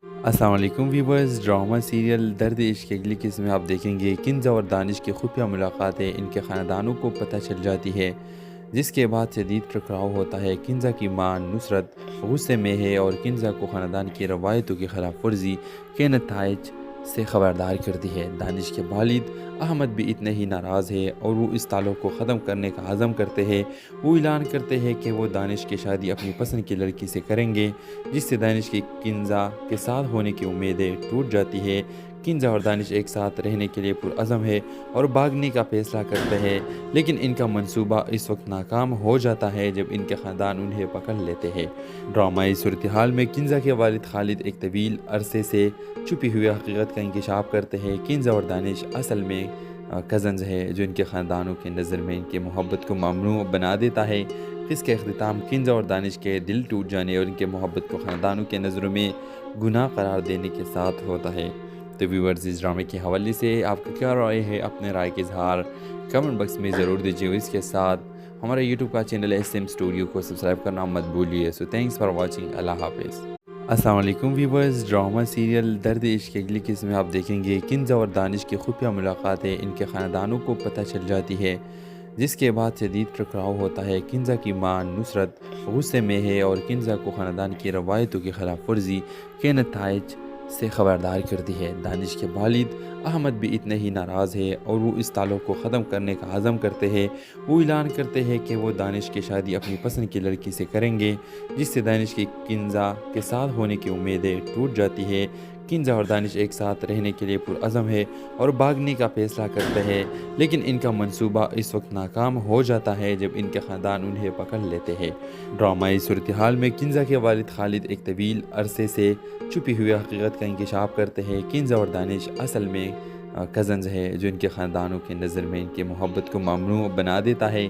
अस्सलाम वालेकुम viewers. Drama serial दर्द इश्क की अगली किस्म में आप देखेंगे किंज़ा और दानिश की खुफिया मुलाकातें इनके ख़ानदानों को पता चल जाती है, जिसके बाद शदीद टकराव होता है। किंज़ा की मां नुसरत गुस्से में है और किंज़ा को ख़ानदान की रवायतों की खिलाफ वर्जी के नताइज से ख़बरदार करती है। दानिश के वालिद अहमद भी इतने ही नाराज़ है और वो इस ताल्लुक़ को ख़त्म करने का अज़म करते हैं। वो ऐलान करते हैं कि वो दानिश की शादी अपनी पसंद की लड़की से करेंगे, जिससे दानिश की किंज़ा के साथ होने की उम्मीदें टूट जाती है। किंज़ा और दानिश एक साथ रहने के लिए पुरअज़म है और भागने का फ़ैसला करते हैं, लेकिन इनका मंसूबा इस वक्त नाकाम हो जाता है जब इनके ख़ानदान उन्हें पकड़ लेते हैं। ड्रामाई सूरत हाल में किंज़ा के वालिद खालिद एक तवील अरसे से छुपी हुई हकीकत का इंकशाफ करते हैं। किंज़ा और दानिश असल में कज़न्स है, जो इनके ख़ानदानों की नज़र में इनकी मोहब्बत को ममनू बना देता है। इसके अख्तिताम किंज़ा और दानिश के दिल टूट जाने और इनके मोहब्बत को ख़ानदानों के नज़रों में गुनाह करार देने के साथ होता है। तो व्यूअर्स, इस ड्रामे के हवाले से आपका क्या राय है? अपने राय के इज़हार कमेंट बॉक्स में ज़रूर दीजिए। इसके साथ हमारे यूट्यूब का चैनल SM स्टूडियो को सब्सक्राइब करना मत भूलिए। So thanks for watching. अल्लाह हाफिज़। अस्सलाम वालेकुम व्यूअर्स। ड्रामा सीरियल दर्द इश्क की अगली किस्म में आप देखेंगे किंज़ा और दानिश की खुफिया मुलाकातें इनके ख़ानदानों को पता चल जाती है, जिसके बाद शदीद टकराव होता है। किंज़ा की मां नुसरत गुस्से में है और किंज़ा को ख़ानदान की रवायतों की खिलाफ वर्जी के नताइज से ख़बरदार करती है। दानिश के वालिद अहमद भी इतने ही नाराज़ है और वो इस ताल्लुक़ को ख़त्म करने का अज़म करते हैं। वो ऐलान करते हैं कि वो दानिश की शादी अपनी पसंद की लड़की से करेंगे, जिससे दानिश की किंज़ा के साथ होने की उम्मीदें टूट जाती है। किंज़ा और दानिश एक साथ रहने के लिए पुरअज़म है और भागने का फ़ैसला करते हैं, लेकिन इनका मंसूबा इस वक्त नाकाम हो जाता है जब इनके ख़ानदान उन्हें पकड़ लेते हैं। ड्रामाई सूरत हाल में किंज़ा के वालिद खालिद एक तवील अरसे से छुपी हुई हकीकत का इंकशाफ करते हैं। किंज़ा और दानिश असल में कज़न्स है, जो इनके ख़ानदानों की नज़र में इनकी मोहब्बत को ममनू बना देता है।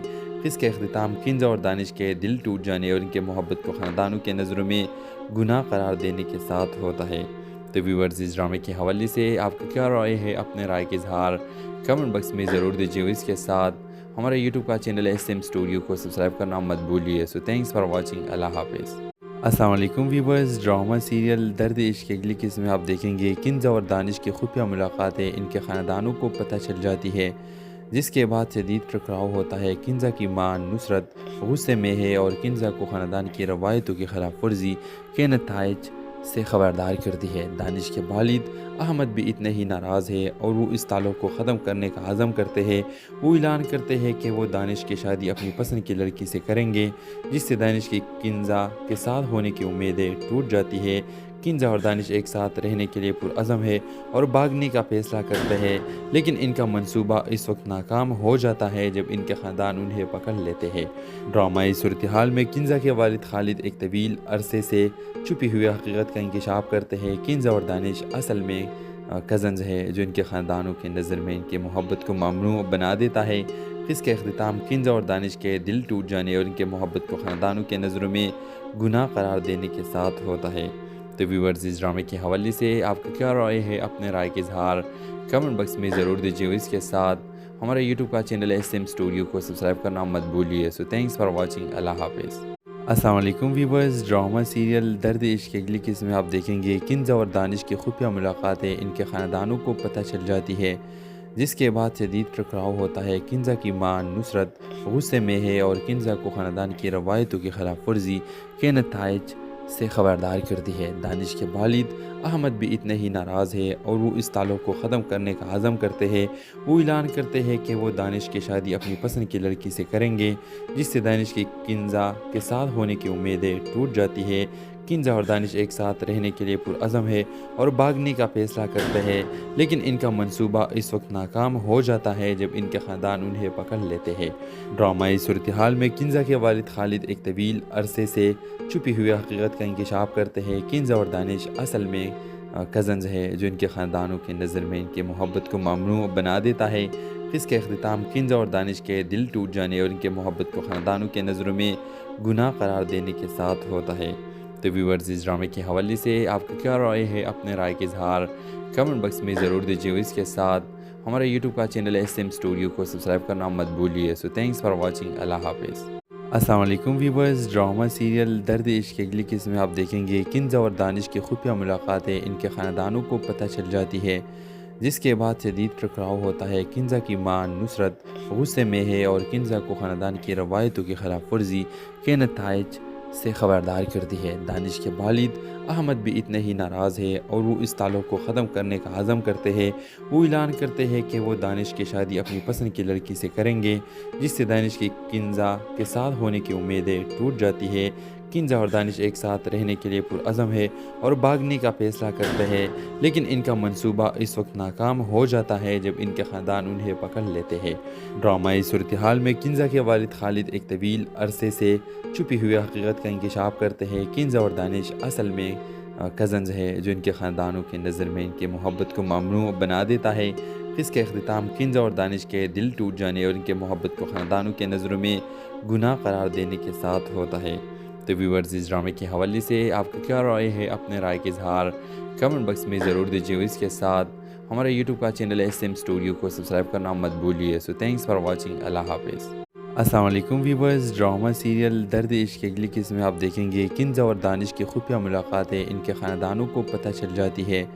इसके अख्तिताम किंज़ा और दानिश के दिल टूट जाने और इनके मोहब्बत को ख़ानदानों के नज़रों में गुनाह करार देने के साथ होता है। तो व्यूअर्स, इस ड्रामे के हवाले से आपका क्या राय है? अपने राय के इज़हार कमेंट बॉक्स में ज़रूर दीजिए। इसके साथ हमारे यूट्यूब का चैनल SM स्टूडियो को सब्सक्राइब करना मत भूलिए। So thanks for watching. अल्लाह हाफिज़। अस्सलाम वालेकुम व्यूअर्स। ड्रामा सीरियल दर्द इश्क की अगली किस्म में आप देखेंगे किंज़ा और दानिश की खुफिया मुलाकातें इनके ख़ानदानों को पता चल जाती है, जिसके बाद शदीद टकराव होता है। किंज़ा की मां नुसरत गुस्से में है और किंज़ा को ख़ानदान की रवायतों की खिलाफ वर्जी के नताइज से ख़बरदार करती है। दानिश के वालिद अहमद भी इतने ही नाराज़ है और वो इस ताल्लुक़ को ख़त्म करने का अज़म करते हैं। वो ऐलान करते हैं कि वो दानिश की शादी अपनी पसंद की लड़की से करेंगे, जिससे दानिश की किंज़ा के साथ होने की उम्मीदें टूट जाती है। किंज़ा और दानिश एक साथ रहने के लिए पुरअज़म है और भागने का फ़ैसला करते हैं, लेकिन इनका मंसूबा इस वक्त नाकाम हो जाता है जब इनके ख़ानदान उन्हें पकड़ लेते हैं। ड्रामाई सूरत हाल में किंज़ा के वालिद खालिद एक तवील अरसे से छुपी हुई हकीकत का इंकशाफ करते हैं। किंज़ा और दानिश असल में कज़न्स है, जो इनके ख़ानदानों की नज़र में इनकी मोहब्बत को ममनू बना देता है। इसके अख्तिताम किंज़ा और दानिश के दिल टूट जाने और इनके मोहब्बत को ख़ानदानों के नज़रों में गुनाह करार देने के साथ होता है। तो व्यूअर्स, इस ड्रामे के हवाले से आपका क्या राय है? अपने राय के इज़हार कमेंट बॉक्स में ज़रूर दीजिए। इसके साथ हमारे यूट्यूब का चैनल SM स्टूडियो को सब्सक्राइब करना मत भूलिए। So thanks for watching. अल्लाह हाफिज़। अस्सलाम वालेकुम व्यूअर्स। ड्रामा सीरियल दर्द इश्क की अगली किस्म में आप देखेंगे किंज़ा और दानिश की खुफिया मुलाकातें इनके ख़ानदानों को पता चल जाती है, जिसके बाद शदीद टकराव होता है। किंज़ा की मां नुसरत गुस्से में है और किंज़ा को ख़ानदान की रवायतों की खिलाफ वर्जी के नताइज से ख़बरदार करती है। दानिश के वालिद अहमद भी इतने ही नाराज़ है और वो इस ताल्लुक़ को ख़त्म करने का अज़म करते हैं। वो ऐलान करते हैं कि वो दानिश की शादी अपनी पसंद की लड़की से करेंगे, जिससे दानिश की किंज़ा के साथ होने की उम्मीदें टूट जाती है। किंज़ा और दानिश एक साथ रहने के लिए पुरअज़म है और भागने का फ़ैसला करते हैं, लेकिन इनका मंसूबा इस वक्त नाकाम हो जाता है जब इनके ख़ानदान उन्हें पकड़ लेते हैं। ड्रामाई सूरत हाल में किंज़ा के वालिद खालिद एक तवील अरसे से छुपी हुई हकीकत का इंकशाफ करते हैं। किंज़ा और दानिश असल में कज़न्स है, जो इनके ख़ानदानों की नज़र में इनकी मोहब्बत को ममनू बना देता है। इसके अख्तिताम किंज़ा और दानिश के दिल टूट जाने और इनके मोहब्बत को ख़ानदानों के नज़रों में गुनाह करार देने के साथ होता है। तो व्यूअर्स, इस ड्रामे के हवाले से आपका क्या राय है? अपने राय के इज़हार कमेंट बॉक्स में ज़रूर दीजिए। इसके साथ हमारे यूट्यूब का चैनल SM स्टूडियो को सब्सक्राइब करना मत भूलिए। So thanks for watching. अल्लाह हाफिज़। अस्सलाम वालेकुम व्यूवर्स। ड्रामा सीरियल दर्द इश्क की अगली किस्म में आप देखेंगे किंज़ा और दानिश की खुफिया मुलाकातें इनके ख़ानदानों को पता चल जाती है, जिसके बाद शदीद टकराव होता है। किंज़ा की मां नुसरत गुस्से में है और किंज़ा को ख़ानदान की रवायतों की खिलाफ वर्जी के नताइज से खबरदार करती है। दानिश के वालिद अहमद भी इतने ही नाराज़ है और वो इस ताल्लुक़ को ख़त्म करने का अज़म करते हैं। वो ऐलान करते हैं कि वो दानिश की शादी अपनी पसंद की लड़की से करेंगे, जिससे दानिश की किंज़ा के साथ होने की उम्मीदें टूट जाती है। किंज़ा और दानिश एक साथ रहने के लिए पुरअज़म है और भागने का फ़ैसला करते हैं, लेकिन इनका मंसूबा इस वक्त नाकाम हो जाता है जब इनके ख़ानदान उन्हें पकड़ लेते हैं। ड्रामाई सूरत हाल में किंज़ा के वालिद खालिद एक तवील अरसे से छुपी हुई हकीकत का इंकशाफ करते हैं। किंज़ा और दानिश असल में कज़न्स है, जो इनके ख़ानदानों की नज़र में इनकी मोहब्बत को ममनू बना देता है। इसके अख्तिताम किंज़ा और दानिश के दिल टूट जाने और इनके मोहब्बत को ख़ानदानों के नज़रों में गुनाह करार देने के साथ होता है। तो व्यूअर्स, इस ड्रामे के हवाले से आपका क्या राय है? अपने राय के इजहार कमेंट बॉक्स में ज़रूर दीजिए। इसके साथ हमारे यूट्यूब का चैनल SM स्टूडियो को सब्सक्राइब करना मत भूलिए। So thanks for watching. अल्लाह हाफिज़। अस्सलाम वालेकुम व्यूअर्स। ड्रामा सीरियल दर्द इश्क की अगली किस्म में आप देखेंगे किंज़ा और दानिश की खुफिया मुलाकातें इनके ख़ानदानों को पता चल जाती है,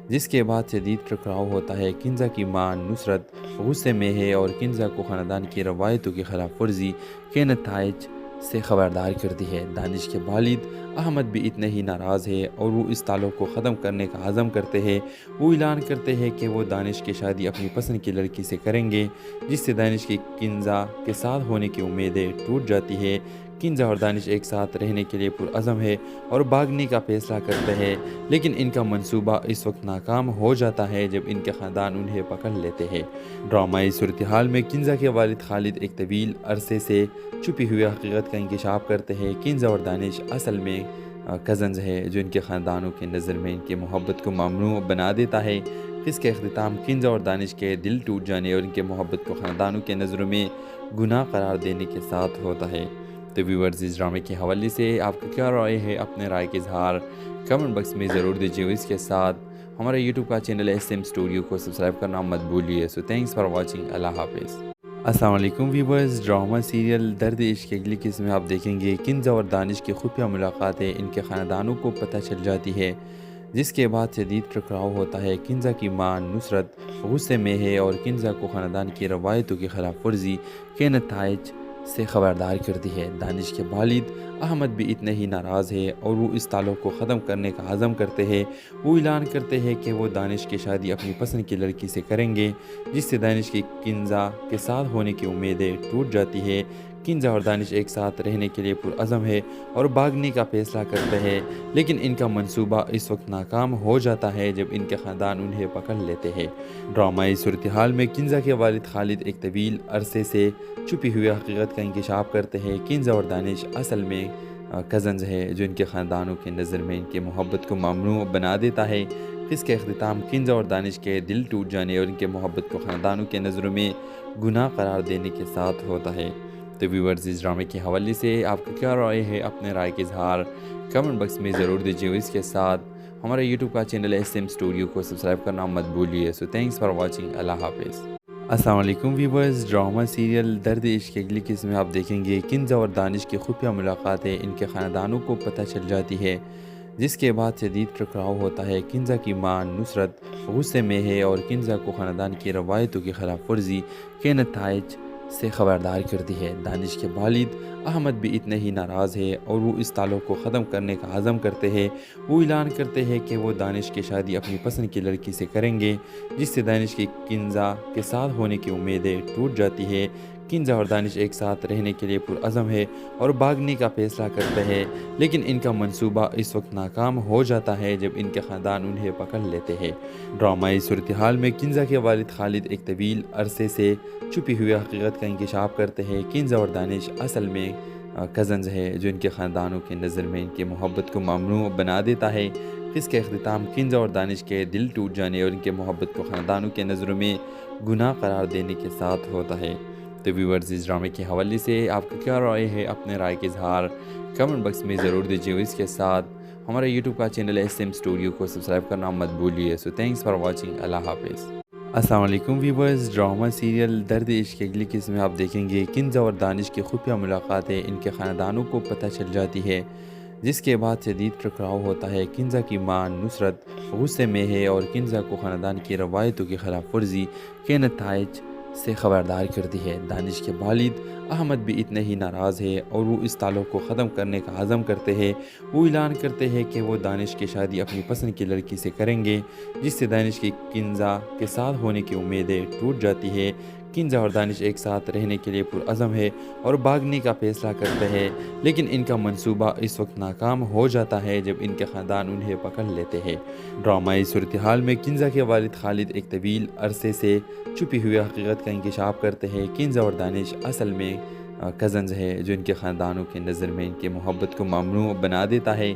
जिसके बाद शदीद टकराव होता है। किंज़ा की मां नुसरत गुस्से में है और किंज़ा को ख़ानदान की रवायतों की खिलाफ वर्जी के नताइज से खबरदार करती है। दानिश के वालिद अहमद भी इतने ही नाराज़ है और वो इस ताल्लुक़ को ख़त्म करने का अज़म करते हैं। वो ऐलान करते हैं कि वो दानिश की शादी अपनी पसंद की लड़की से करेंगे, जिससे दानिश की किंज़ा के साथ होने की उम्मीदें टूट जाती है। किंज़ा और दानिश एक साथ रहने के लिए पुरअज़म है और भागने का फ़ैसला करते हैं, लेकिन इनका मंसूबा इस वक्त नाकाम हो जाता है जब इनके ख़ानदान उन्हें पकड़ लेते हैं। ड्रामाई सूरत हाल में किंज़ा के वालिद खालिद एक तवील अरसे से छुपी हुई हकीकत का इंकशाफ करते हैं। किंज़ा और दानिश असल में कज़न्स है, जो इनके ख़ानदानों की नज़र में इनकी मोहब्बत को ममनू बना देता है। इसके अख्तिताम किंज़ा और दानिश के दिल टूट जाने और इनके मोहब्बत को ख़ानदानों के नज़रों में गुनाह करार देने के साथ होता है। तो व्यूअर्स, इस ड्रामे के हवाले से आपका क्या राय है? अपने राय के इजहार कमेंट बॉक्स में ज़रूर दीजिए। इसके साथ हमारे यूट्यूब का चैनल SM स्टूडियो को सब्सक्राइब करना मत भूलिए। So thanks for watching. अल्लाह हाफिज़। अस्सलाम वालेकुम व्यूअर्स। ड्रामा सीरियल दर्द इश्क की अगली किस्म में आप देखेंगे किंज़ा और दानिश की खुफिया मुलाकातें इनके ख़ानदानों को पता चल जाती है, जिसके बाद शदीद टकराव होता है। किंज़ा की मां नुसरत गुस्से में है और किंज़ा को ख़ानदान की रवायतों की खिलाफ वर्जी के नताइज से खबरदार करती है। दानिश के वालिद अहमद भी इतने ही नाराज़ है और वो इस ताल्लुक़ को ख़त्म करने का अज़म करते हैं। वो ऐलान करते हैं कि वो दानिश की शादी अपनी पसंद की लड़की से करेंगे, जिससे दानिश की किंज़ा के साथ होने की उम्मीदें टूट जाती है। किंज़ा और दानिश एक साथ रहने के लिए पुरअज़म है और भागने का फ़ैसला करते हैं, लेकिन इनका मंसूबा इस वक्त नाकाम हो जाता है जब इनके ख़ानदान उन्हें पकड़ लेते हैं। ड्रामाई सूरत हाल में किंज़ा के वालिद खालिद एक तवील अरसे से छुपी हुई हकीकत का इंकशाफ करते हैं। किंज़ा और दानिश असल में कज़न्स है, जो इनके ख़ानदानों की नज़र में इनकी मोहब्बत को ममनू बना देता है। इसके अख्तिताम किंज़ा और दानिश के दिल टूट जाने और इनके मोहब्बत को ख़ानदानों के नज़रों में गुनाह करार देने के साथ होता है। तो व्यूअर्स, इस ड्रामे के हवाले से आपका क्या राय है? अपने राय के इजहार कमेंट बॉक्स में ज़रूर दीजिए। इसके साथ हमारे यूट्यूब का चैनल SM स्टूडियो को सब्सक्राइब करना मत भूलिए। So thanks for watching. अल्लाह हाफिज़। अस्सलाम वालेकुम व्यूअर्स। ड्रामा सीरियल दर्द इश्क की अगली किस्म में आप देखेंगे किंज़ा और दानिश की खुफिया मुलाकातें इनके ख़ानदानों को पता चल जाती है, जिसके बाद शदीद टकराव होता है। किंज़ा की मां नुसरत गुस्से में है और किंज़ा को ख़ानदान की रवायतों की खिलाफ वर्जी के नताइज से खबरदार करती है। दानिश के वालिद अहमद भी इतने ही नाराज़ है और वो इस ताल्लुक़ को ख़त्म करने का अज़म करते हैं। वो ऐलान करते हैं कि वो दानिश की शादी अपनी पसंद की लड़की से करेंगे, जिससे दानिश की किंज़ा के साथ होने की उम्मीदें टूट जाती है। किंज़ा और दानिश एक साथ रहने के लिए पुरअज़म है और भागने का फ़ैसला करते हैं, लेकिन इनका मंसूबा इस वक्त नाकाम हो जाता है जब इनके ख़ानदान उन्हें पकड़ लेते हैं। ड्रामाई सूरत हाल में किंज़ा के वालिद खालिद एक तवील अरसे से छुपी हुई हकीकत का इंकशाफ करते हैं। किंज़ा और दानिश असल में कज़न्स है, जो इनके ख़ानदानों की नज़र में इनकी मोहब्बत को ममनू बना देता है। इसके अख्तिताम किंज़ा और दानिश के दिल टूट जाने और इनके मोहब्बत को ख़ानदानों के नज़रों में गुनाह करार देने के साथ होता है। तो व्यूअर्स, इस ड्रामे के हवाले से आपका क्या राय है? अपने राय के इजहार कमेंट बॉक्स में ज़रूर दीजिए। इसके साथ हमारे यूट्यूब का चैनल SM स्टूडियो को सब्सक्राइब करना मत भूलिए। So thanks for watching. अल्लाह हाफिज़। अस्सलाम वालेकुम व्यूवर्स। ड्रामा सीरियल दर्द इश्क की अगली किस्म में आप देखेंगे किंज़ा और दानिश की खुफिया मुलाकातें इनके ख़ानदानों को पता चल जाती है, जिसके बाद शदीद टकराव होता है। किंज़ा की मां नुसरत गुस्से में है और किंज़ा को ख़ानदान की रवायतों की खिलाफ वर्जी के नताइज से खबरदार करती है। दानिश के वालिद अहमद भी इतने ही नाराज़ है और वो इस ताल्लुक़ को ख़त्म करने का अज़म करते हैं। वो ऐलान करते हैं कि वो दानिश की शादी अपनी पसंद की लड़की से करेंगे, जिससे दानिश की किंज़ा के साथ होने की उम्मीदें टूट जाती है। किंज़ा और दानिश एक साथ रहने के लिए पुरअज़म है और भागने का फ़ैसला करते हैं, लेकिन इनका मंसूबा इस वक्त नाकाम हो जाता है जब इनके ख़ानदान उन्हें पकड़ लेते हैं। ड्रामाई सूरत हाल में किंज़ा के वालिद खालिद एक तवील अरसे से छुपी हुई हकीकत का इंकशाफ करते हैं। किंज़ा और दानिश असल में कज़न्स है, जो इनके ख़ानदानों की नज़र में इनकी मोहब्बत को ममनू बना देता है।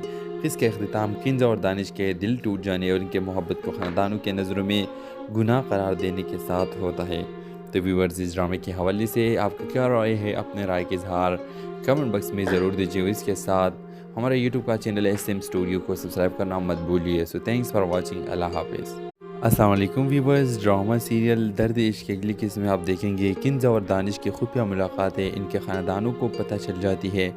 इसके अख्तिताम किंज़ा और दानिश के दिल टूट जाने और इनके मोहब्बत को ख़ानदानों के नज़रों में गुनाह करार देने के साथ होता है। तो व्यूअर्स, इस ड्रामे के हवाले से आपका क्या राय है? अपने राय के इजहार कमेंट बॉक्स में ज़रूर दीजिए। इसके साथ हमारे यूट्यूब का चैनल SM स्टूडियो को सब्सक्राइब करना मत भूलिए। So thanks for watching. अल्लाह हाफिज़। अस्सलाम वालेकुम व्यूवर्स। ड्रामा सीरियल दर्द इश्क की अगली किस्म में आप देखेंगे किंज़ा और दानिश की खुफिया मुलाकातें इनके ख़ानदानों को पता चल जाती है,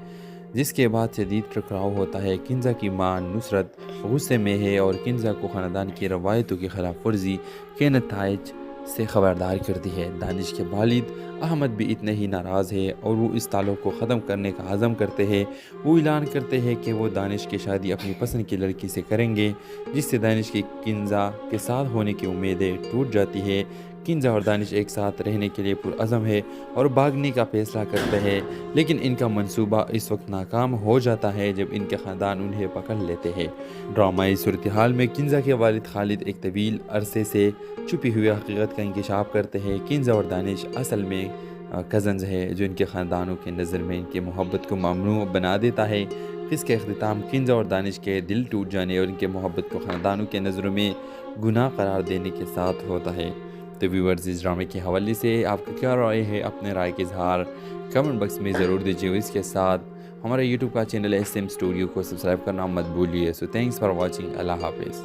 जिसके बाद शदीद टकराव होता है। किंज़ा की मां नुसरत गुस्से में है और किंज़ा को ख़ानदान की रवायतों की खिलाफ वर्जी के नताइज से खबरदार करती है। दानिश के वालिद अहमद भी इतने ही नाराज़ है और वो इस ताल्लुक़ को ख़त्म करने का अज़म करते हैं। वो ऐलान करते हैं कि वो दानिश की शादी अपनी पसंद की लड़की से करेंगे, जिससे दानिश की किंज़ा के साथ होने की उम्मीदें टूट जाती है। किंज़ा और दानिश एक साथ रहने के लिए पुरअज़म है और भागने का फ़ैसला करते हैं, लेकिन इनका मंसूबा इस वक्त नाकाम हो जाता है जब इनके ख़ानदान उन्हें पकड़ लेते हैं। ड्रामाई सूरत हाल में किंज़ा के वालिद खालिद एक तवील अरसे से छुपी हुई हकीकत का इंकशाफ करते हैं। किंज़ा और दानिश असल में कज़न्स है, जो इनके ख़ानदानों की नज़र में इनकी मोहब्बत को ममनू बना देता है। इसके अख्तिताम किंज़ा और दानिश के दिल टूट जाने और इनके मोहब्बत को ख़ानदानों के नज़रों में गुनाह करार देने के साथ होता है। तो व्यूअर्स, इस ड्रामे के हवाले से आपका क्या राय है? अपने राय के इजहार कमेंट बॉक्स में ज़रूर दीजिए। इसके साथ हमारे यूट्यूब का चैनल SM स्टूडियो को सब्सक्राइब करना मत भूलिए। So thanks for watching. अल्लाह हाफिज़।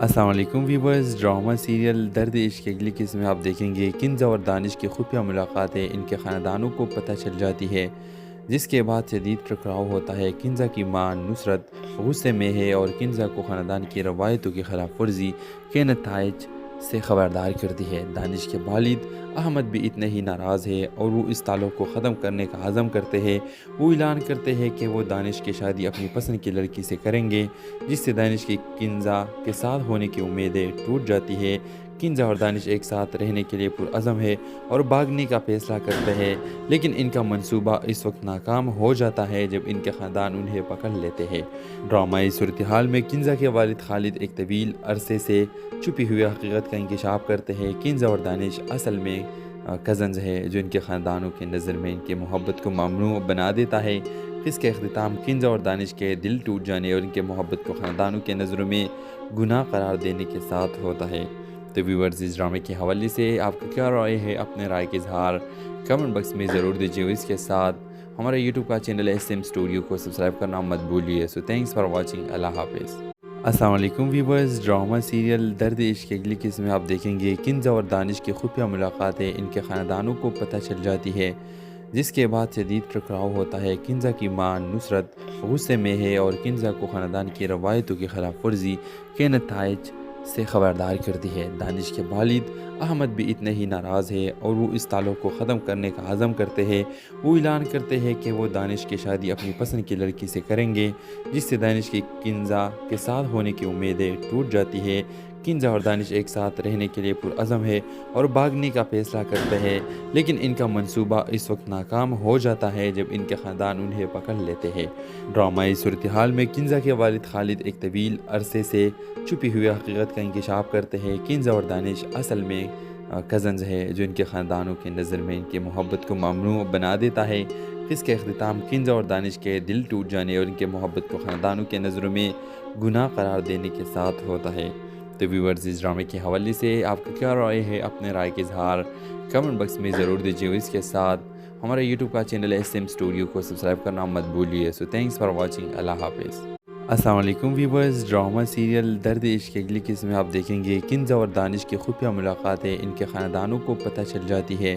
अस्सलाम वालेकुम व्यूवर्स। ड्रामा सीरियल दर्द इश्क की अगली किस्म में आप देखेंगे किंज़ा और दानिश की खुफिया मुलाकातें इनके ख़ानदानों को पता चल जाती है, जिसके बाद शदीद टकराव होता है। किंज़ा की मां नुसरत गुस्से में है और किंज़ा को ख़ानदान की रवायतों की खिलाफ वर्जी के नताइज से खबरदार करती है। दानिश के वालिद अहमद भी इतने ही नाराज़ है और वो इस ताल्लुक़ को ख़त्म करने का अज़म करते हैं। वो ऐलान करते हैं कि वो दानिश की शादी अपनी पसंद की लड़की से करेंगे, जिससे दानिश की किंज़ा के साथ होने की उम्मीदें टूट जाती है। किंज़ा और दानिश एक साथ रहने के लिए पुरअज़म है और भागने का फ़ैसला करते हैं, लेकिन इनका मंसूबा इस वक्त नाकाम हो जाता है जब इनके ख़ानदान उन्हें पकड़ लेते हैं। ड्रामाई सूरत हाल में किंज़ा के वालिद खालिद एक तवील अरसे से छुपी हुई हकीकत का इंकशाफ करते हैं। किंज़ा और दानिश असल में कज़न्स है, जो इनके ख़ानदानों की नज़र में इनकी मोहब्बत को ममनू बना देता है। इसके अख्तिताम किंज़ा और दानिश के दिल टूट जाने और इनके मोहब्बत को ख़ानदानों के नज़रों में गुनाह करार देने के साथ होता है। तो व्यूअर्स, इस ड्रामे के हवाले से आपका क्या राय है? अपने राय के इजहार कमेंट बॉक्स में ज़रूर दीजिए। इसके साथ हमारे यूट्यूब का चैनल SM स्टूडियो को सब्सक्राइब करना मत भूलिए। So thanks for watching. अल्लाह हाफिज़। अस्सलाम वालेकुम व्यूवर्स। ड्रामा सीरियल दर्द इश्क की अगली किस्म में आप देखेंगे किंज़ा और दानिश की खुफिया मुलाकातें इनके ख़ानदानों को पता चल जाती है, जिसके बाद शदीद टकराव होता है। किंज़ा की मां नुसरत गुस्से में है और किंज़ा को ख़ानदान की रवायतों की खिलाफ वर्जी के नताइज से खबरदार करती है। दानिश के वालिद अहमद भी इतने ही नाराज़ है और वो इस ताल्लुक़ को ख़त्म करने का अज़म करते हैं। वो ऐलान करते हैं कि वो दानिश की शादी अपनी पसंद की लड़की से करेंगे, जिससे दानिश की किंज़ा के साथ होने की उम्मीदें टूट जाती है। किंज़ा और दानिश एक साथ रहने के लिए पुरअज़म है और भागने का फ़ैसला करते हैं, लेकिन इनका मंसूबा इस वक्त नाकाम हो जाता है जब इनके ख़ानदान उन्हें पकड़ लेते हैं। ड्रामाई सूरत हाल में किंज़ा के वालिद खालिद एक तवील अरसे से छुपी हुई हकीकत का इंकशाफ करते हैं। किंज़ा और दानिश असल में कज़न्स है, जो इनके ख़ानदानों की नज़र में इनकी मोहब्बत को ममनू बना देता है। इसके अख्तिताम किंज़ा और दानिश के दिल टूट जाने और इनके मोहब्बत को ख़ानदानों के नज़रों में गुनाह करार देने के साथ होता है। तो व्यूअर्स, इस ड्रामे के हवाले से आपका क्या राय है? अपने राय के इजहार कमेंट बॉक्स में ज़रूर दीजिए। इसके साथ हमारे यूट्यूब का चैनल SM स्टूडियो को सब्सक्राइब करना मत भूलिए। So thanks for watching. अल्लाह हाफिज़। अस्सलाम वालेकुम व्यूवर्स। ड्रामा सीरियल दर्द इश्क की अगली किस्म में आप देखेंगे किंज़ा और दानिश की खुफिया मुलाकातें इनके ख़ानदानों को पता चल जाती है,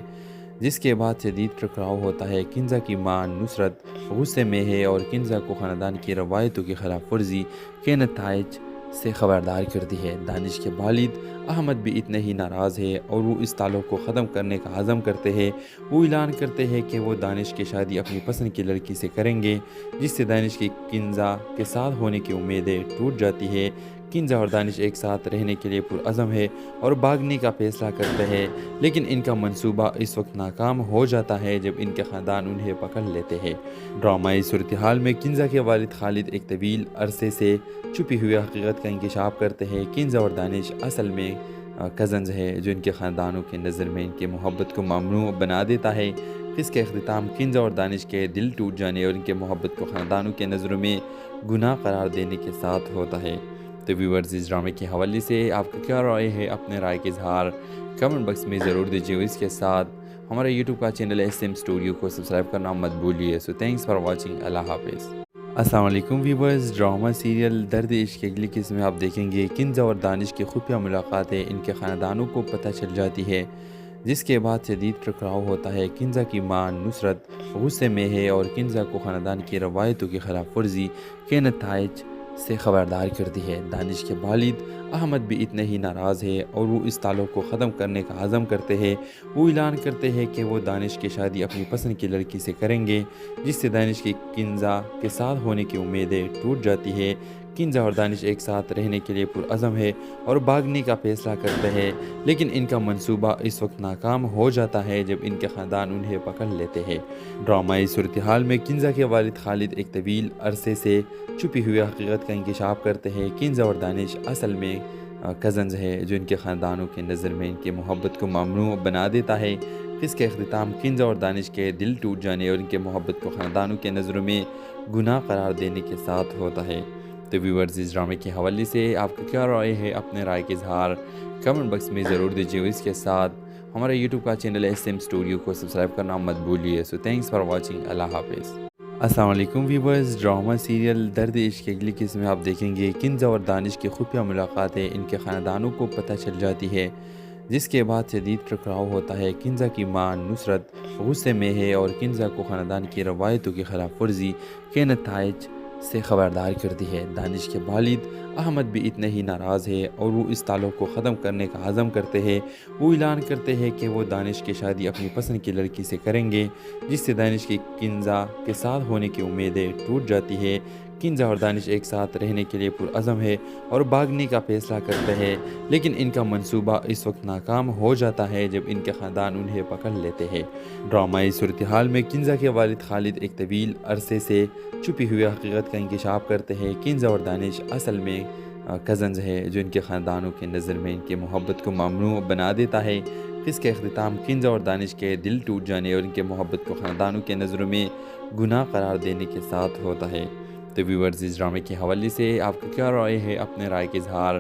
जिसके बाद शदीद टकराव होता है। किंज़ा की मां नुसरत गुस्से में है और किंज़ा को ख़ानदान की रवायतों की खिलाफ वर्जी के नताइज से खबरदार करती है। दानिश के वालिद अहमद भी इतने ही नाराज़ है और वो इस ताल्लुक़ को ख़त्म करने का अज़म करते हैं। वो ऐलान करते हैं कि वो दानिश की शादी अपनी पसंद की लड़की से करेंगे, जिससे दानिश की किंज़ा के साथ होने की उम्मीदें टूट जाती है। किंज़ा और दानिश एक साथ रहने के लिए पुरअज़म है और भागने का फ़ैसला करते हैं, लेकिन इनका मंसूबा इस वक्त नाकाम हो जाता है जब इनके ख़ानदान उन्हें पकड़ लेते हैं। ड्रामाई सूरत हाल में किंज़ा के वालिद खालिद एक तवील अरसे से छुपी हुई हकीकत का इंकशाफ करते हैं। किंज़ा और दानिश असल में कज़न्स है, जो इनके ख़ानदानों की नज़र में इनकी मोहब्बत को ममनू बना देता है। इसके अख्तिताम किंज़ा और दानिश के दिल टूट जाने और इनके मोहब्बत को ख़ानदानों के नज़रों में गुनाह करार देने के साथ होता है। तो व्यूअर्स, इस ड्रामे के हवाले से आपका क्या राय है? अपने राय के इजहार कमेंट बॉक्स में ज़रूर दीजिए। इसके साथ हमारे यूट्यूब का चैनल SM स्टूडियो को सब्सक्राइब करना मत भूलिए। So thanks for watching. अल्लाह हाफिज़। अस्सलाम वालेकुम व्यूअर्स। ड्रामा सीरियल दर्द इश्क की अगली किस्म में आप देखेंगे किंज़ा और दानिश की खुफिया मुलाकातें इनके ख़ानदानों को पता चल जाती है, जिसके बाद शदीद टकराव होता है। किंज़ा की मां नुसरत गुस्से में है और किंज़ा को ख़ानदान की रवायतों की खिलाफ वर्जी के नताइज से खबरदार करती है। दानिश के वालिद अहमद भी इतने ही नाराज़ है और वो इस ताल्लुक़ को ख़त्म करने का अज़म करते हैं। वो ऐलान करते हैं कि वो दानिश की शादी अपनी पसंद की लड़की से करेंगे, जिससे दानिश की किंज़ा के साथ होने की उम्मीदें टूट जाती है। किंज़ा और दानिश एक साथ रहने के लिए पुरअज़म है और भागने का फ़ैसला करते हैं, लेकिन इनका मंसूबा इस वक्त नाकाम हो जाता है जब इनके ख़ानदान उन्हें पकड़ लेते हैं। ड्रामाई सूरत हाल में किंज़ा के वालिद खालिद एक तवील अरसे से छुपी हुई हकीकत का इंकशाफ करते हैं। किंज़ा और दानिश असल में कज़न्स है, जो इनके ख़ानदानों की नज़र में इनकी मोहब्बत को ममनू बना देता है। इसके अख्तिताम किंज़ा और दानिश के दिल टूट जाने और इनके मोहब्बत को ख़ानदानों के नज़रों में गुनाह करार देने के साथ होता है। तो व्यूअर्स, इस ड्रामे के हवाले से आपका क्या राय है? अपने राय के इजहार कमेंट बॉक्स में ज़रूर दीजिए। इसके साथ हमारे यूट्यूब का चैनल SM स्टूडियो को सब्सक्राइब करना मत भूलिए। So thanks for watching. अल्लाह हाफिज़। अस्सलाम वालेकुम व्यूअर्स। ड्रामा सीरियल दर्द इश्क की अगली किस्म में आप देखेंगे किंज़ा और दानिश की खुफिया मुलाकातें इनके ख़ानदानों को पता चल जाती है, जिसके बाद शदीद टकराव होता है। किंज़ा की मां नुसरत गुस्से में है और किंज़ा को ख़ानदान की रवायतों की खिलाफ वर्जी के नताइज से खबरदार करती है। दानिश के वालिद अहमद भी इतने ही नाराज़ है और वो इस ताल्लुक़ को ख़त्म करने का अज़म करते हैं। वो ऐलान करते हैं कि वो दानिश की शादी अपनी पसंद की लड़की से करेंगे, जिससे दानिश की किंज़ा के साथ होने की उम्मीदें टूट जाती है। किंज़ा और दानिश एक साथ रहने के लिए पुरअज़म है और भागने का फ़ैसला करते हैं, लेकिन इनका मंसूबा इस वक्त नाकाम हो जाता है जब इनके ख़ानदान उन्हें पकड़ लेते हैं। ड्रामाई सूरत हाल में किंज़ा के वालिद खालिद एक तवील अरसे से छुपी हुई हकीकत का इंकशाफ करते हैं। किंज़ा और दानिश असल में कज़न्स है, जो इनके ख़ानदानों की नज़र में इनकी मोहब्बत को ममनू बना देता है। इसके अख्तिताम किंज़ा और दानिश के दिल टूट जाने और इनके मोहब्बत को ख़ानदानों के नज़रों में गुनाह करार देने के साथ होता है। तो व्यूअर्स, इस ड्रामे के हवाले से आपका क्या राय है? अपने राय के इजहार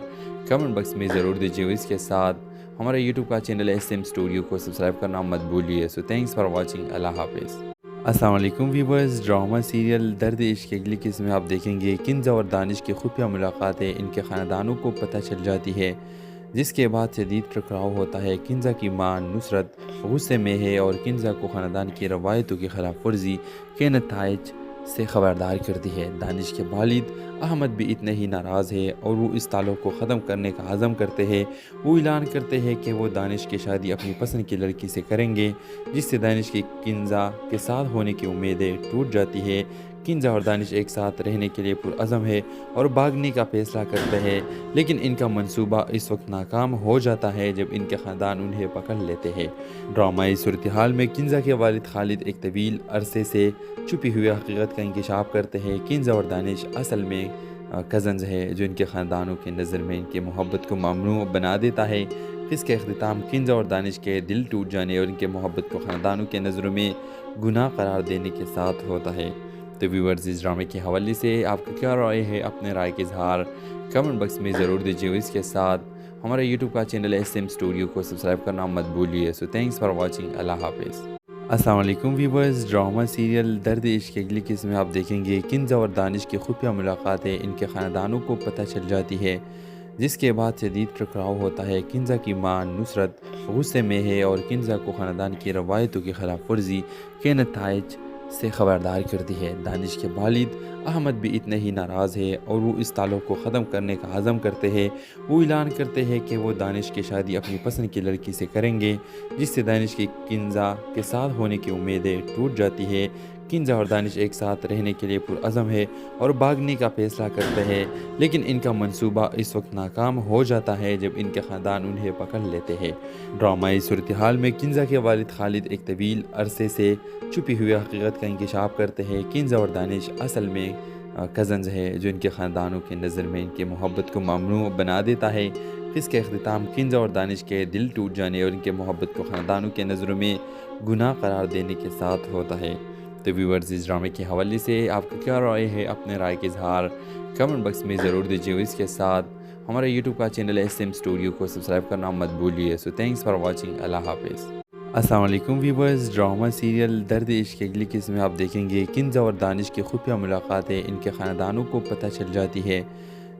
कमेंट बॉक्स में ज़रूर दीजिए। इसके साथ हमारे यूट्यूब का चैनल SM स्टूडियो को सब्सक्राइब करना मत भूलिए। So thanks for watching. अल्लाह हाफिज़। अस्सलाम वालेकुम व्यूअर्स। ड्रामा सीरियल दर्द इश्क की अगली किस्म में आप देखेंगे किंज़ा और दानिश की खुफिया मुलाकातें इनके ख़ानदानों को पता चल जाती है, जिसके बाद शदीद टकराव होता है। किंज़ा की मां नुसरत गुस्से में है और किंज़ा को ख़ानदान की रवायतों की खिलाफ वर्जी के नताइज से खबरदार करती है। दानिश के वालिद अहमद भी इतने ही नाराज़ है और वो इस ताल्लुक़ को ख़त्म करने का अज़म करते हैं। वो ऐलान करते हैं कि वो दानिश की शादी अपनी पसंद की लड़की से करेंगे, जिससे दानिश की किंज़ा के साथ होने की उम्मीदें टूट जाती है। किंज़ा और दानिश एक साथ रहने के लिए पुरअज़म है और भागने का फ़ैसला करते हैं, लेकिन इनका मंसूबा इस वक्त नाकाम हो जाता है जब इनके ख़ानदान उन्हें पकड़ लेते हैं। ड्रामाई सूरत हाल में किंज़ा के वालिद खालिद एक तवील अरसे से छुपी हुई हकीकत का इंकशाफ करते हैं। किंज़ा और दानिश असल में कज़न्स है, जो इनके ख़ानदानों की नज़र में इनकी मोहब्बत को ममनू बना देता है। इसके अख्तिताम किंज़ा और दानिश के दिल टूट जाने और इनके मोहब्बत को ख़ानदानों के नज़रों में गुनाह करार देने के साथ होता है। तो व्यूअर्स, इस ड्रामे के हवाले से आपका क्या राय है? अपने राय के इजहार कमेंट बॉक्स में ज़रूर दीजिए। इसके साथ हमारे यूट्यूब का चैनल SM स्टूडियो को सब्सक्राइब करना मत भूलिए। So thanks for watching. अल्लाह हाफिज़। अस्सलाम वालेकुम व्यूवर्स। ड्रामा सीरियल दर्द इश्क की अगली किस्म में आप देखेंगे किंज़ा और दानिश की खुफिया मुलाकातें इनके ख़ानदानों को पता चल जाती है, जिसके बाद शदीद टकराव होता है। किंज़ा की मां नुसरत गुस्से में है और किंज़ा को ख़ानदान की रवायतों की खिलाफ वर्जी के नताइज से ख़बरदार करती है। दानिश के वालिद अहमद भी इतने ही नाराज़ है और वो इस ताल्लुक़ को ख़त्म करने का अज़म करते हैं। वो ऐलान करते हैं कि वो दानिश की शादी अपनी पसंद की लड़की से करेंगे, जिससे दानिश की किंज़ा के साथ होने की उम्मीदें टूट जाती है। किंज़ा और दानिश एक साथ रहने के लिए पुरअज़म है और भागने का फ़ैसला करते हैं, लेकिन इनका मंसूबा इस वक्त नाकाम हो जाता है जब इनके ख़ानदान उन्हें पकड़ लेते हैं। ड्रामाई सूरत हाल में किंज़ा के वालिद खालिद एक तवील अरसे से छुपी हुई हकीकत का इंकशाफ करते हैं। किंज़ा और दानिश असल में कज़न्स है, जो इनके ख़ानदानों की नज़र में इनकी मोहब्बत को ममनू बना देता है। इसका अख्तिताम किंज़ा और दानिश के दिल टूट जाने और इनके मोहब्बत को ख़ानदानों के नज़रों में गुनाह करार देने के साथ होता है। तो व्यूअर्स, इस ड्रामे के हवाले से आपका क्या राय है? अपने राय के इजहार कमेंट बॉक्स में ज़रूर दीजिए। इसके साथ हमारे यूट्यूब का चैनल SM स्टूडियो को सब्सक्राइब करना मत भूलिए। So thanks for watching. अल्लाह हाफिज़। अस्सलाम वालेकुम व्यूअर्स। ड्रामा सीरियल दर्द इश्क की अगली किस्म में आप देखेंगे किंज़ा और दानिश की खुफिया मुलाकातें इनके ख़ानदानों को पता चल जाती है,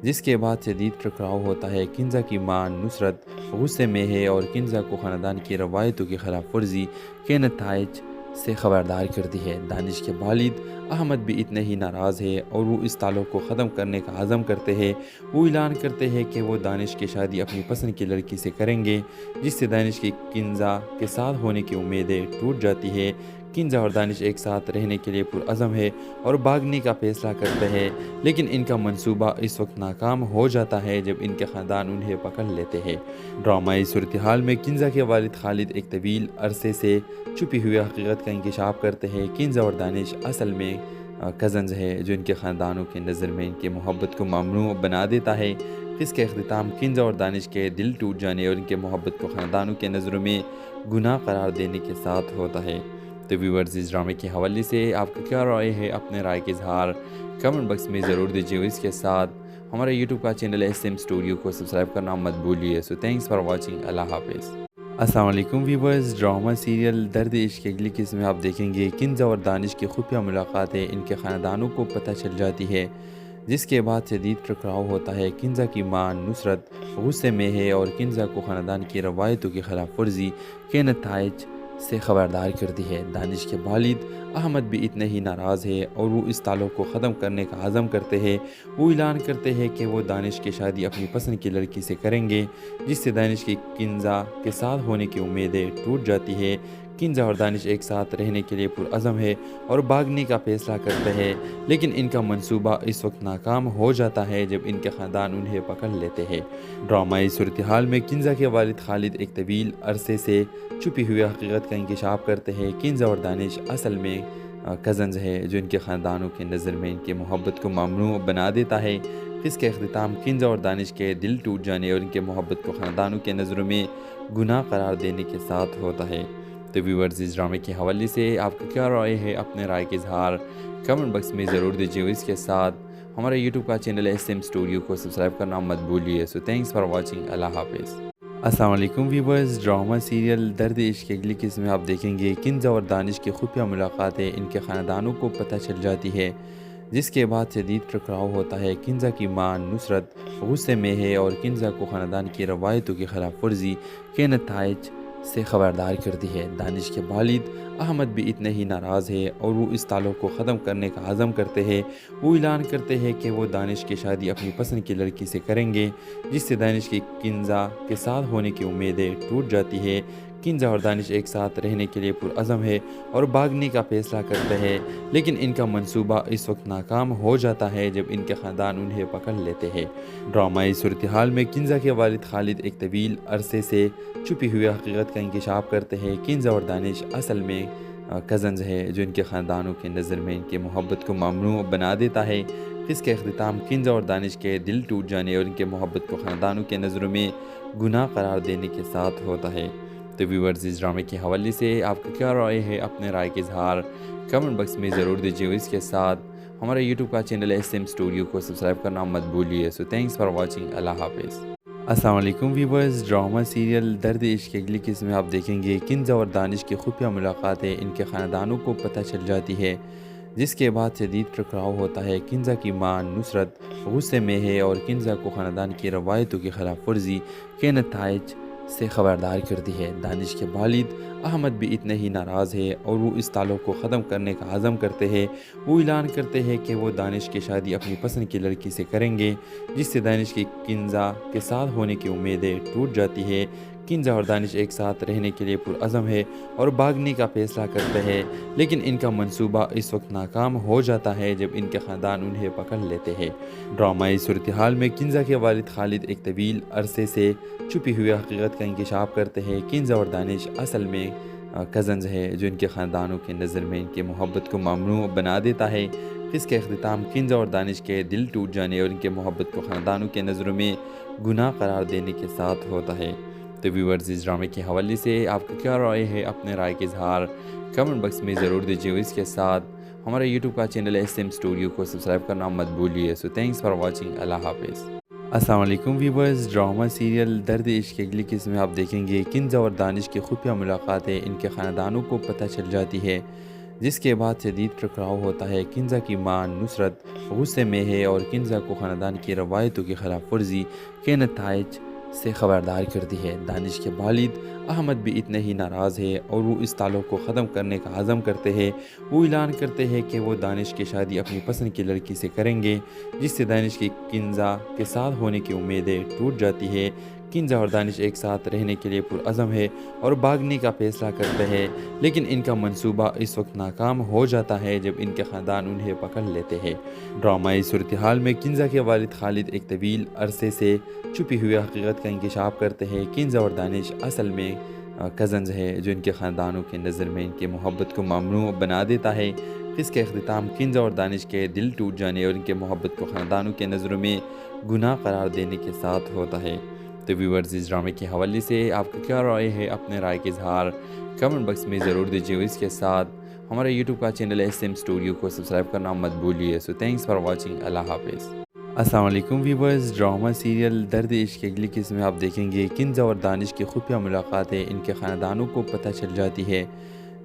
जिसके बाद शदीद टकराव होता है। किंज़ा की मां नुसरत गुस्से में है और किंज़ा को ख़ानदान की रवायतों की खिलाफ वर्जी के नताइज से ख़बरदार करती है। दानिश के वालिद अहमद भी इतने ही नाराज़ है और वो इस ताल्लुक़ को ख़त्म करने का अज़म करते हैं। वो ऐलान करते हैं कि वो दानिश की शादी अपनी पसंद की लड़की से करेंगे, जिससे दानिश की किंज़ा के साथ होने की उम्मीदें टूट जाती है। किंज़ा और दानिश एक साथ रहने के लिए पुरअज़म है और भागने का फ़ैसला करते हैं, लेकिन इनका मंसूबा इस वक्त नाकाम हो जाता है जब इनके ख़ानदान उन्हें पकड़ लेते हैं। ड्रामाई सूरत हाल में किंज़ा के वालिद खालिद एक तवील अरसे से छुपी हुई हकीकत का इंकशाफ करते हैं। किंज़ा और दानिश असल में कज़न्स है, जो इनके ख़ानदानों की नज़र में इनकी मोहब्बत को ममनू बना देता है। इसके अख्तिताम किंज़ा और दानिश के दिल टूट जाने और इनके मोहब्बत को ख़ानदानों के नज़रों में गुनाह करार देने के साथ होता है। तो व्यूअर्स, इस ड्रामे के हवाले से आपका क्या राय है? अपने राय के इजहार कमेंट बॉक्स में ज़रूर दीजिए। इसके साथ हमारे यूट्यूब का चैनल SM स्टूडियो को सब्सक्राइब करना मत भूलिए। So thanks for watching. अल्लाह हाफिज़। अस्सलाम वालेकुम व्यूअर्स। ड्रामा सीरियल दर्द इश्क की अगली किस्म में आप देखेंगे किंज़ा और दानिश की खुफिया मुलाकातें इनके ख़ानदानों को पता चल जाती है, जिसके बाद शदीद टकराव होता है। किंज़ा की मां नुसरत गुस्से में है और किंज़ा को ख़ानदान की रवायतों की खिलाफ वर्जी के नताइज से ख़बरदार करती है। दानिश के वालिद अहमद भी इतने ही नाराज़ है और वो इस ताल्लुक़ को ख़त्म करने का अज़म करते हैं। वो ऐलान करते हैं कि वो दानिश की शादी अपनी पसंद की लड़की से करेंगे, जिससे दानिश की किंज़ा के साथ होने की उम्मीदें टूट जाती है। किंज़ा और दानिश एक साथ रहने के लिए पुरअज़म है और भागने का फ़ैसला करते हैं, लेकिन इनका मंसूबा इस वक्त नाकाम हो जाता है जब इनके ख़ानदान उन्हें पकड़ लेते हैं। ड्रामाई सूरत हाल में किंज़ा के वालिद खालिद एक तवील अरसे से छुपी हुई हकीकत का इंकशाफ करते हैं। किंज़ा और दानिश असल में कज़न्स है, जो इनके ख़ानदानों की नज़र में इनकी मोहब्बत को ममनू बना देता है। इसके अख्तिताम किंज़ा और दानिश के दिल टूट जाने और इनके मोहब्बत को ख़ानदानों के नज़रों में गुनाह करार देने के साथ होता है। तो व्यूअर्स, इस ड्रामे के हवाले से आपका क्या राय है? अपने राय के इजहार कमेंट बॉक्स में ज़रूर दीजिए। इसके साथ हमारे यूट्यूब का चैनल SM स्टूडियो को सब्सक्राइब करना मत भूलिए। So thanks for watching. अल्लाह हाफिज़। अस्सलाम वालेकुम व्यूअर्स। ड्रामा सीरियल दर्द इश्क की अगली किस्म में आप देखेंगे किंज़ा और दानिश की खुफिया मुलाकातें इनके ख़ानदानों को पता चल जाती है, जिसके बाद शदीद टकराव होता है। किंज़ा की मां नुसरत गुस्से में है और किंज़ा को ख़ानदान की रवायतों की खिलाफ वर्जी के नताइज से ख़बरदार करती है। दानिश के वालिद अहमद भी इतने ही नाराज़ है और वो इस ताल्लुक़ को ख़त्म करने का अज़म करते हैं। वो ऐलान करते हैं कि वो दानिश की शादी अपनी पसंद की लड़की से करेंगे, जिससे दानिश की किंज़ा के साथ होने की उम्मीदें टूट जाती है। किंज़ा और दानिश एक साथ रहने के लिए पुरअज़म है और भागने का फ़ैसला करते हैं, लेकिन इनका मंसूबा इस वक्त नाकाम हो जाता है जब इनके ख़ानदान उन्हें पकड़ लेते हैं। ड्रामाई सूरत हाल में किंज़ा के वालिद खालिद एक तवील अरसे से छुपी हुई हकीकत का इंकशाफ करते हैं। किंज़ा और दानिश असल में कज़न्स है, जो इनके ख़ानदानों की नज़र में इनकी मोहब्बत को ममनू बना देता है। इसके अख्तिताम किंज़ा और दानिश के दिल टूट जाने और इनके मोहब्बत को ख़ानदानों के नज़रों में गुनाह करार देने के साथ होता है। तो व्यूअर्स, इस ड्रामे के हवाले से आपका क्या राय है? अपने राय के इजहार कमेंट बॉक्स में ज़रूर दीजिए। इसके साथ हमारे यूट्यूब का चैनल SM स्टूडियो को सब्सक्राइब करना मत भूलिए। So thanks for watching. अल्लाह हाफिज़। अस्सलाम वालेकुम व्यूवर्स। ड्रामा सीरियल दर्द इश्क की अगली किस्म में आप देखेंगे किंज़ा और दानिश की खुफिया मुलाकातें इनके ख़ानदानों को पता चल जाती है, जिसके बाद शदीद टकराव होता है। किंज़ा की मां नुसरत गुस्से में है और किंज़ा को ख़ानदान की रवायतों की खिलाफ वर्जी के नताइज से ख़बरदार करती है। दानिश के वालिद अहमद भी इतने ही नाराज़ है और वो इस ताल्लुक़ को ख़त्म करने का अज़म करते हैं। वो ऐलान करते हैं कि वो दानिश की शादी अपनी पसंद की लड़की से करेंगे, जिससे दानिश की किंज़ा के साथ होने की उम्मीदें टूट जाती है। किंज़ा और दानिश एक साथ रहने के लिए पुरअज़म है और भागने का फ़ैसला करते हैं, लेकिन इनका मंसूबा इस वक्त नाकाम हो जाता है जब इनके ख़ानदान उन्हें पकड़ लेते हैं। ड्रामाई सूरत हाल में किंज़ा के वालिद खालिद एक तवील अरसे से छुपी हुई हकीकत का इंकशाफ करते हैं। किंज़ा और दानिश असल में कज़न्स है, जो इनके ख़ानदानों की नज़र में इनकी मोहब्बत को ममनू बना देता है। इसके अख्तिताम किंज़ा और दानिश के दिल टूट जाने और इनके मोहब्बत को ख़ानदानों के नज़रों में गुनाह करार देने के साथ होता है। तो व्यूअर्स, इस ड्रामे के हवाले से आपका क्या राय है? अपने राय के इजहार कमेंट बॉक्स में ज़रूर दीजिए। इसके साथ हमारे यूट्यूब का चैनल SM स्टूडियो को सब्सक्राइब करना मत भूलिए। So thanks for watching. अल्लाह हाफिज़। अस्सलाम वालेकुम व्यूअर्स। ड्रामा सीरियल दर्द इश्क की अगली किस्म में आप देखेंगे किंज़ा और दानिश की खुफिया मुलाकातें इनके ख़ानदानों को पता चल जाती है, जिसके बाद शदीद टकराव होता है। किंज़ा की मां नुसरत गुस्से में है और किंज़ा को ख़ानदान की रवायतों की खिलाफ वर्जी के नताइज से ख़बरदार करती है। दानिश के वालिद अहमद भी इतने ही नाराज़ है और वो इस ताल्लुक़ को ख़त्म करने का अज़म करते हैं। वो ऐलान करते हैं कि वो दानिश की शादी अपनी पसंद की लड़की से करेंगे, जिससे दानिश की किंज़ा के साथ होने की उम्मीदें टूट जाती है। किंज़ा और दानिश एक साथ रहने के लिए पुरअज़म है और भागने का फ़ैसला करते हैं, लेकिन इनका मंसूबा इस वक्त नाकाम हो जाता है जब इनके ख़ानदान उन्हें पकड़ लेते हैं। ड्रामाई सूरत हाल में किंज़ा के वालिद खालिद एक तवील अरसे से छुपी हुई हकीकत का इंकशाफ करते हैं। किंज़ा और दानिश असल में कज़न्स है, जो इनके ख़ानदानों की नज़र में इनकी मोहब्बत को ममनू बना देता है। इसके अख्तिताम किंज़ा और दानिश के दिल टूट जाने और इनके मोहब्बत को ख़ानदानों के नज़रों में गुनाह करार देने के साथ होता है। तो व्यूअर्स, इस ड्रामे के हवाले से आपका क्या राय है? अपने राय के इजहार कमेंट बॉक्स में ज़रूर दीजिए। इसके साथ हमारे यूट्यूब का चैनल SM स्टूडियो को सब्सक्राइब करना मत भूलिए। So thanks for watching. अल्लाह हाफिज़। अस्सलाम वालेकुम व्यूअर्स। ड्रामा सीरियल दर्द इश्क की अगली किस्म में आप देखेंगे किंज़ा और दानिश की खुफिया मुलाकातें इनके ख़ानदानों को पता चल जाती है,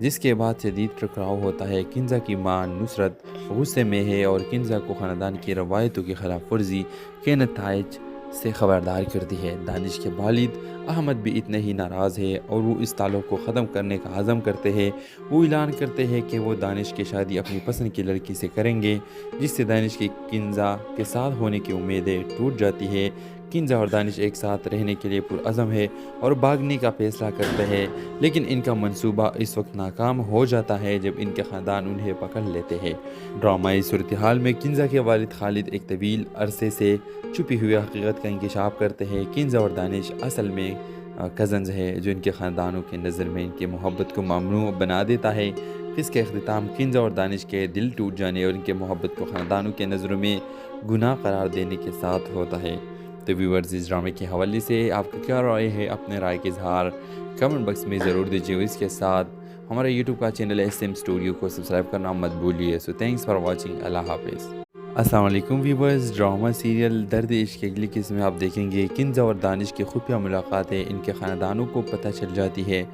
जिसके बाद शदीद टकराव होता है। किंज़ा की मां नुसरत गुस्से में है और किंज़ा को ख़ानदान की रवायतों की खिलाफ वर्जी के नताइज से ख़बरदार करती है। दानिश के वालिद अहमद भी इतने ही नाराज़ है और वो इस ताल्लुक़ को ख़त्म करने का अज़म करते हैं। वो ऐलान करते हैं कि वो दानिश की शादी अपनी पसंद की लड़की से करेंगे, जिससे दानिश की किंज़ा के साथ होने की उम्मीदें टूट जाती है। किंज़ा और दानिश एक साथ रहने के लिए पुरअज़म है और भागने का फ़ैसला करते हैं, लेकिन इनका मंसूबा इस वक्त नाकाम हो जाता है जब इनके ख़ानदान उन्हें पकड़ लेते हैं। ड्रामाई सूरत हाल में किंज़ा के वालिद खालिद एक तवील अरसे से छुपी हुई हकीकत का इंकशाफ करते हैं। किंज़ा और दानिश असल में कज़न्स है, जो इनके ख़ानदानों की नज़र में इनकी मोहब्बत को ममनू बना देता है। इसके अख्तिताम किंज़ा और दानिश के दिल टूट जाने और इनके मोहब्बत को ख़ानदानों के नज़रों में गुनाह करार देने के साथ होता है। तो व्यूअर्स, इस ड्रामे के हवाले से आपका क्या राय है? अपने राय के इजहार कमेंट बॉक्स में ज़रूर दीजिए। इसके साथ हमारे यूट्यूब का चैनल SM स्टूडियो को सब्सक्राइब करना मत भूलिए। So thanks for watching. अल्लाह हाफिज़। अस्सलाम वालेकुम व्यूअर्स। ड्रामा सीरियल दर्द इश्क की अगली किस्म में आप देखेंगे किंज़ा और दानिश की खुफिया मुलाकातें इनके ख़ानदानों को पता चल जाती है,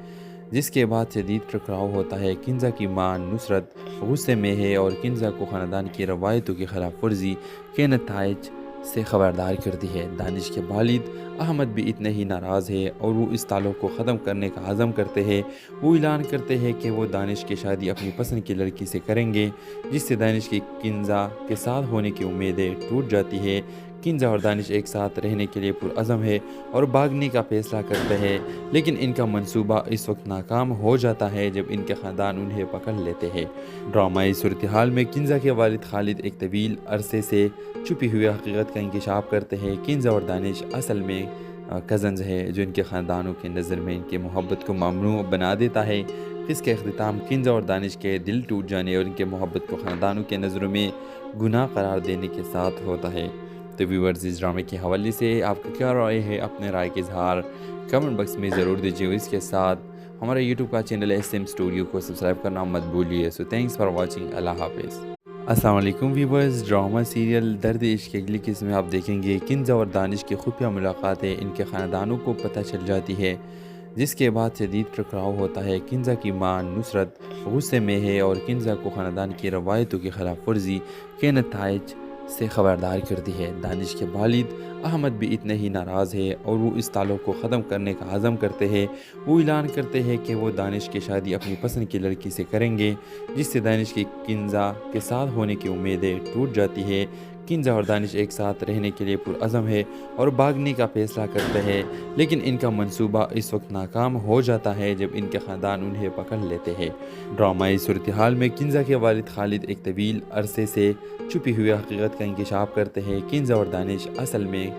जिसके बाद शदीद टकराव होता है। किंज़ा की मां नुसरत गुस्से में है और किंज़ा को ख़ानदान की रवायतों की खिलाफ वर्जी के नताइज से ख़बरदार करती है। दानिश के वालिद अहमद भी इतने ही नाराज़ है और वो इस ताल्लुक़ को ख़त्म करने का अज़म करते हैं। वो ऐलान करते हैं कि वो दानिश की शादी अपनी पसंद की लड़की से करेंगे, जिससे दानिश की किंज़ा के साथ होने की उम्मीदें टूट जाती है। किंज़ा और दानिश एक साथ रहने के लिए पुरअज़म है और भागने का फ़ैसला करते हैं, लेकिन इनका मंसूबा इस वक्त नाकाम हो जाता है जब इनके ख़ानदान उन्हें पकड़ लेते हैं। ड्रामाई सूरत हाल में किंज़ा के वालिद खालिद एक तवील अरसे से छुपी हुई हकीकत का इंकशाफ करते हैं। किंज़ा और दानिश असल में कज़न्स है, जो इनके ख़ानदानों की नज़र में इनकी मोहब्बत को ममनू बना देता है। इसके अख्तिताम किंज़ा और दानिश के दिल टूट जाने और इनके मोहब्बत को ख़ानदानों के नज़रों में गुनाह करार देने के साथ होता है। तो व्यूअर्स, इस ड्रामे के हवाले से आपका क्या राय है? अपने राय के इजहार कमेंट बॉक्स में ज़रूर दीजिए। इसके साथ हमारे यूट्यूब का चैनल SM स्टूडियो को सब्सक्राइब करना मत भूलिए। So thanks for watching. अल्लाह हाफिज़। अस्सलाम वालेकुम व्यूवर्स। ड्रामा सीरियल दर्द इश्क की अगली किस्म में आप देखेंगे किंज़ा और दानिश की खुफिया मुलाकातें इनके ख़ानदानों को पता चल जाती है, जिसके बाद शदीद टकराव होता है। किंज़ा की मां नुसरत गुस्से में है और किंज़ा को ख़ानदान की रवायतों की खिलाफ वर्जी के नताइज से खबरदार करती है। दानिश के वालिद अहमद भी इतने ही नाराज़ है और वो इस ताल्लुक़ को ख़त्म करने का अज़म करते हैं। वो ऐलान करते हैं कि वो दानिश की शादी अपनी पसंद की लड़की से करेंगे, जिससे दानिश की किंज़ा के साथ होने की उम्मीदें टूट जाती है। किंज़ा और दानिश एक साथ रहने के लिए पुरअज़म है और भागने का फ़ैसला करते हैं, लेकिन इनका मंसूबा इस वक्त नाकाम हो जाता है जब इनके ख़ानदान उन्हें पकड़ लेते हैं। ड्रामाई सूरत हाल में किंज़ा के वालिद खालिद एक तवील अरसे से छुपी हुई हकीकत का इंकशाफ करते हैं। किंज़ा और दानिश असल में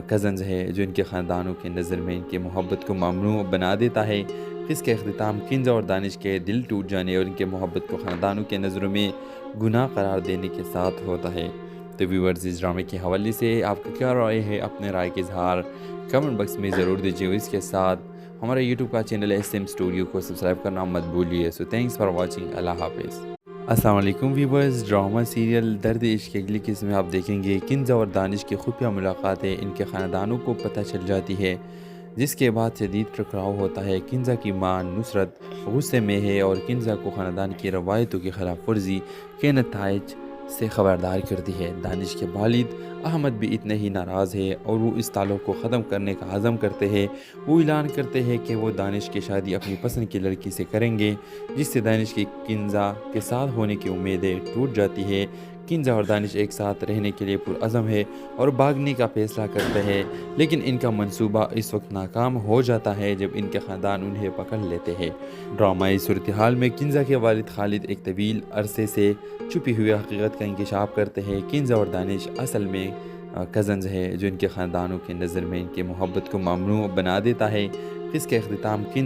कज़न्स है, जो इनके ख़ानदानों की नज़र में इनकी मोहब्बत को ममनू बना देता है। इसके अख्तिताम किंज़ा और दानिश के दिल टूट जाने और इनके मोहब्बत को ख़ानदानों के नज़रों में गुनाह करार देने के साथ होता है। तो व्यूअर्स, इस ड्रामे के हवाले से आपका क्या राय है? अपने राय के इजहार कमेंट बॉक्स में ज़रूर दीजिए। इसके साथ हमारा यूट्यूब का चैनल SM स्टूडियो को सब्सक्राइब करना मत भूलिए। So thanks for watching. अल्लाह हाफिज़। अस्सलाम वालेकुम व्यूअर्स। ड्रामा सीरियल दर्द इश्क की अगली किस्म में आप देखेंगे किंज़ा और दानिश की खुफिया मुलाकातें इनके ख़ानदानों को पता चल जाती है, जिसके बाद शदीद टकराव होता है। किंज़ा की मां नुसरत गुस्से में है और किंज़ा को ख़ानदान की रवायतों की खिलाफ वर्जी के नताइज से खबरदार करती है। दानिश के वालिद अहमद भी इतने ही नाराज़ है और वो इस ताल्लुक़ को ख़त्म करने का अज़म करते हैं। वो ऐलान करते हैं कि वो दानिश की शादी अपनी पसंद की लड़की से करेंगे, जिससे दानिश की किंज़ा के साथ होने की उम्मीदें टूट जाती है। किंज़ा और दानिश एक साथ रहने के लिए पुरअज़म है और भागने का फ़ैसला करते हैं, लेकिन इनका मंसूबा इस वक्त नाकाम हो जाता है जब इनके ख़ानदान उन्हें पकड़ लेते हैं। ड्रामाई सूरत हाल में किंज़ा के वालिद खालिद एक तवील अरसे से छुपी हुई हकीकत का इंकशाफ करते हैं। किंज़ा और दानिश असल में कज़न्स है, जो इनके ख़ानदानों की नज़र में इनकी मोहब्बत को ममनू बना देता है। इसके अख्तिताम किंज़ा